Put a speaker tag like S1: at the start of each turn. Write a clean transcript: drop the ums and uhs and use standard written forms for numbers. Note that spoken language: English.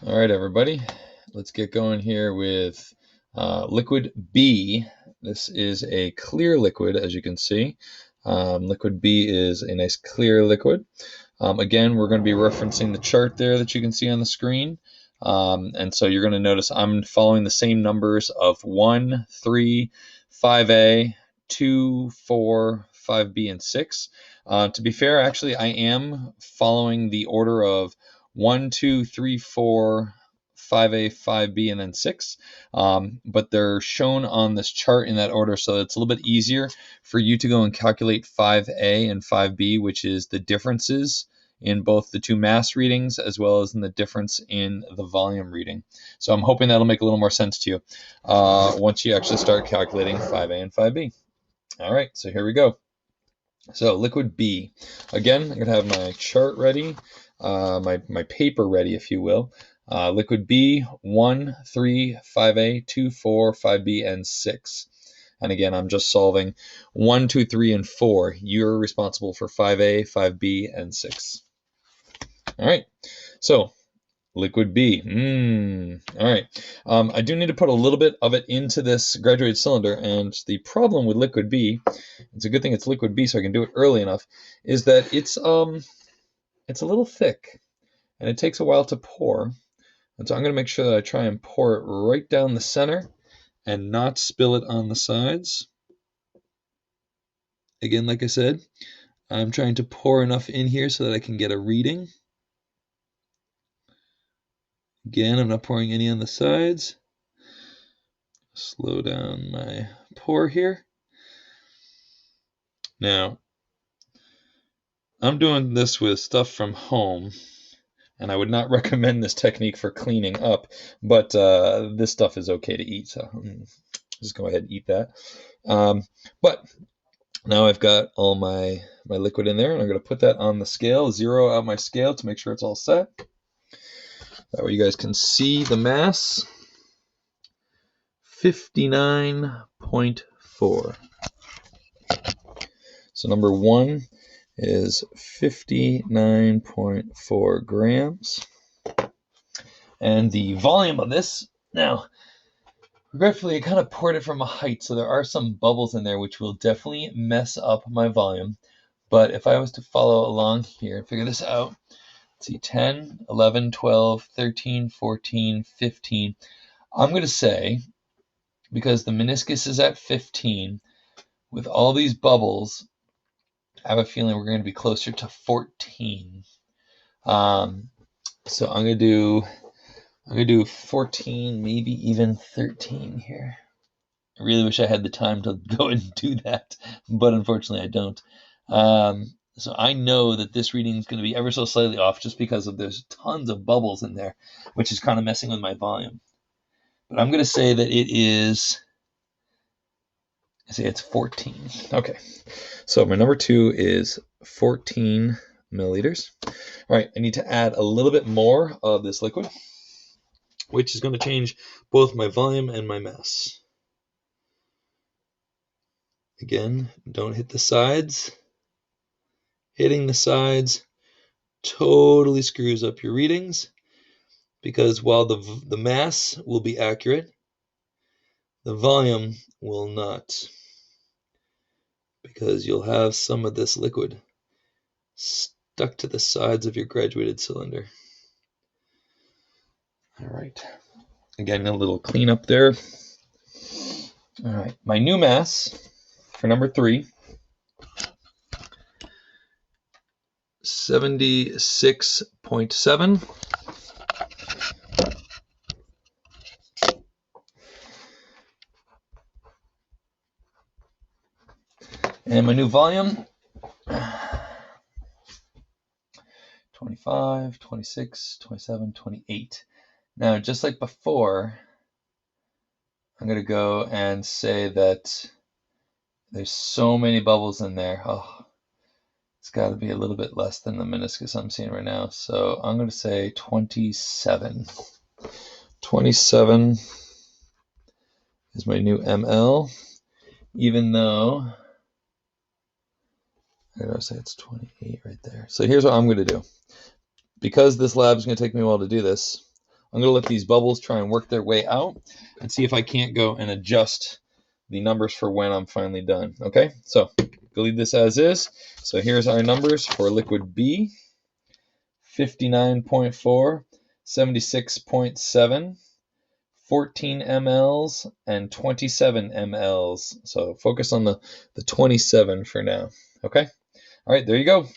S1: All right, everybody, let's get going here with liquid B. This is a clear liquid, as you can see. Liquid B is a nice clear liquid. Again, we're going to be referencing the chart there that you can see on the screen. And so you're going to notice I'm following the same numbers of 1, 3, 5A, 2, 4, 5B, and 6. To be fair, actually, I am following the order of 1, 2, 3, 4, 5A, 5B, and then 6. But they're shown on this chart in that order, so it's a little bit easier for you to go and calculate 5A and 5B, which is the differences in both the two mass readings as well as in the difference in the volume reading. So I'm hoping that'll make a little more sense to you once you actually start calculating 5A and 5B. All right, so here we go. So liquid B. Again, I'm going to have my chart ready, my paper ready, if you will. Liquid B, 1, 3, 5A, 2, 4, 5B, and 6. And again, I'm just solving 1, 2, 3, and 4. You're responsible for 5A, 5B, and 6. All right, so liquid B. All right. I do need to put a little bit of it into this graduated cylinder, and the problem with liquid B, it's a good thing it's liquid B so I can do it early enough, is that it's a little thick, and it takes a while to pour. And so I'm going to make sure that I try and pour it right down the center and not spill it on the sides. Again, like I said, I'm trying to pour enough in here so that I can get a reading. Again, I'm not pouring any on the sides. Slow down my pour here. Now, I'm doing this with stuff from home, and I would not recommend this technique for cleaning up, but this stuff is okay to eat, so just go ahead and eat that. But now I've got all my liquid in there, and I'm going to put that on the scale, zero out my scale to make sure it's all set. That way you guys can see the mass. 59.4. So number 1 is 59.4 grams. And the volume of this, now, regretfully, I kind of poured it from a height, so there are some bubbles in there which will definitely mess up my volume. But if I was to follow along here and figure this out, let's see, 10, 11, 12, 13, 14, 15. I'm going to say, because the meniscus is at 15, with all these bubbles, I have a feeling we're going to be closer to 14. So I'm going to do 14, maybe even 13 here. I really wish I had the time to go and do that, but unfortunately I don't. So I know that this reading is going to be ever so slightly off just because there's tons of bubbles in there, which is kind of messing with my volume. But I'm going to say that it's 14. Okay, so my number 2 is 14 milliliters. All right, I need to add a little bit more of this liquid, which is going to change both my volume and my mass. Again, don't hit the sides. Hitting the sides totally screws up your readings, because while the mass will be accurate, the volume will not, because you'll have some of this liquid stuck to the sides of your graduated cylinder. All right. Again, a little cleanup there. All right. My new mass for number 3, 76.7. And my new volume, 25, 26, 27, 28. Now, just like before, I'm going to go and say that there's so many bubbles in there. Oh, it's got to be a little bit less than the meniscus I'm seeing right now. So I'm going to say 27. 27 is my new ml, even though I gotta say it's 28 right there. So here's what I'm going to do. Because this lab is going to take me a while to do this, I'm going to let these bubbles try and work their way out and see if I can't go and adjust the numbers for when I'm finally done. Okay, so we'll leave this as is. So here's our numbers for liquid B: 59.4, 76.7, 14 mLs, and 27 mLs. So focus on the 27 for now. Okay, all right, there you go.